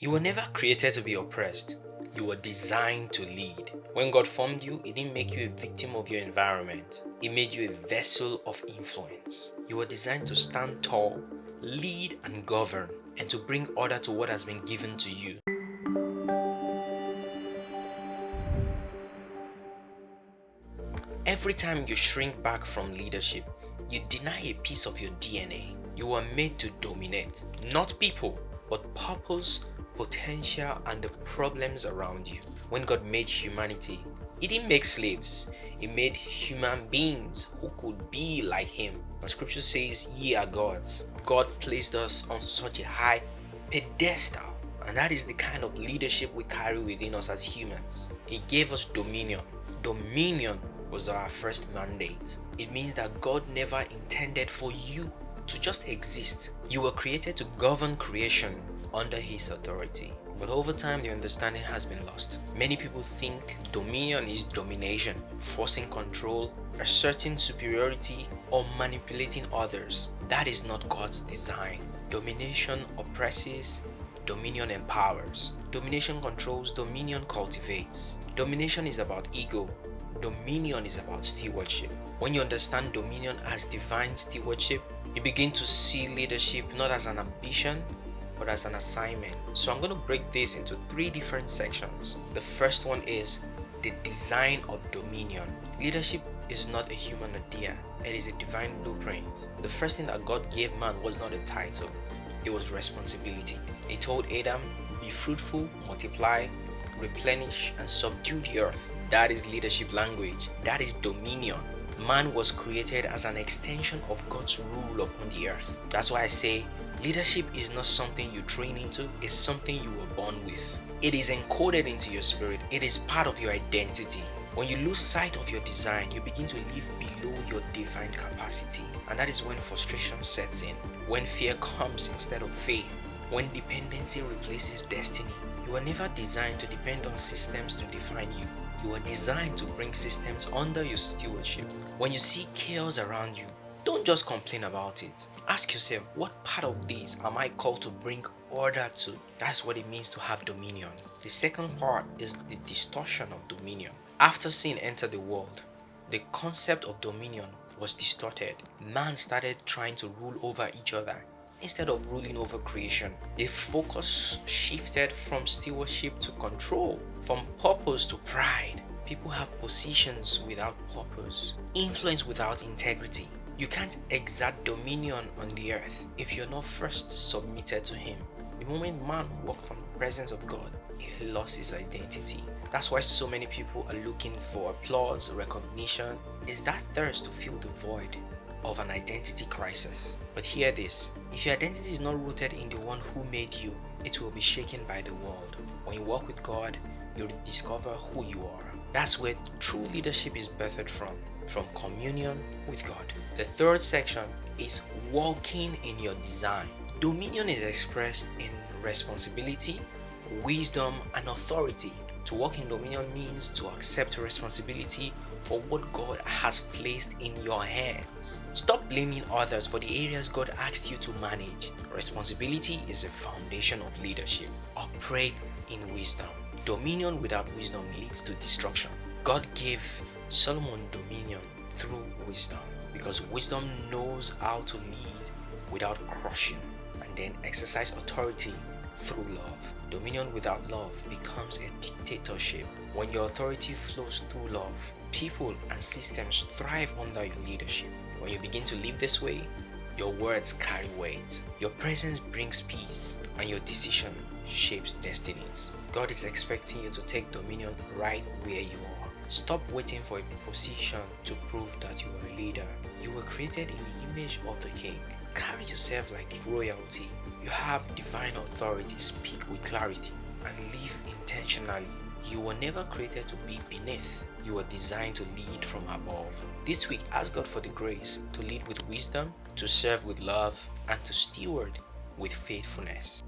You were never created to be oppressed. You were designed to lead. When God formed you, He didn't make you a victim of your environment. He made you a vessel of influence. You were designed to stand tall, lead and govern, and to bring order to what has been given to you. Every time you shrink back from leadership, you deny a piece of your DNA. You were made to dominate, not people, but purpose, potential, and the problems around you. When God made humanity, He didn't make slaves. He made human beings who could be like Him. The scripture says, "Ye are gods." God placed us on such a high pedestal, and that is the kind of leadership we carry within us as humans. He gave us dominion. Dominion was our first mandate. It means that God never intended for you to just exist. You were created to govern creation under His authority. But over time, the understanding has been lost. Many people think dominion is domination, forcing control, asserting superiority, or manipulating others. That is not God's design. Domination oppresses, dominion empowers. Domination controls, dominion cultivates. Domination is about ego. Dominion is about stewardship. When you understand dominion as divine stewardship, you begin to see leadership not as an ambition, but as an assignment. So I'm going to break this into 3 different sections. The first one is the design of dominion. Leadership is not a human idea. It is a divine blueprint. The first thing that God gave man was not a title. It was responsibility. He told Adam, "Be fruitful, multiply, replenish, and subdue the earth." That is leadership language. That is dominion. Man was created as an extension of God's rule upon the earth. That's why I say leadership is not something you train into, it's something you were born with. It is encoded into your spirit. It is part of your identity. When you lose sight of your design, you begin to live below your divine capacity. And that is when frustration sets in, when fear comes instead of faith, when dependency replaces destiny. You were never designed to depend on systems to define you. You are designed to bring systems under your stewardship. When you see chaos around you, don't just complain about it. Ask yourself, what part of this am I called to bring order to? That's what it means to have dominion. The second part is the distortion of dominion. After sin entered the world, the concept of dominion was distorted. Man started trying to rule over each other instead of ruling over creation. The focus shifted from stewardship to control, from purpose to pride. People have positions without purpose, influence without integrity. You can't exert dominion on the earth if you're not first submitted to Him. The moment man walked from the presence of God, he lost his identity. That's why so many people are looking for applause, recognition. It's that thirst to fill the void of an identity crisis. But hear this, if your identity is not rooted in the one who made you, it will be shaken by the world. When you walk with God, you'll discover who you are. That's where true leadership is birthed from communion with God. The third section is walking in your design. Dominion is expressed in responsibility, wisdom, and authority. To walk in dominion means to accept responsibility for what God has placed in your hands. Stop blaming others for the areas God asked you to manage. Responsibility is a foundation of leadership. Operate in wisdom. Dominion without wisdom leads to destruction. God gave Solomon dominion through wisdom, because wisdom knows how to lead without crushing, and then exercise authority through love. Dominion without love becomes a dictatorship. When your authority flows through love, people and systems thrive under your leadership. When you begin to live this way, your words carry weight. Your presence brings peace, and your decision shapes destinies. God is expecting you to take dominion right where you are. Stop waiting for a position to prove that you are a leader. You were created in the image of the King. Carry yourself like royalty. You have divine authority. Speak with clarity and live intentionally. You were never created to be beneath. You were designed to lead from above. This week, ask God for the grace to lead with wisdom, to serve with love, and to steward with faithfulness.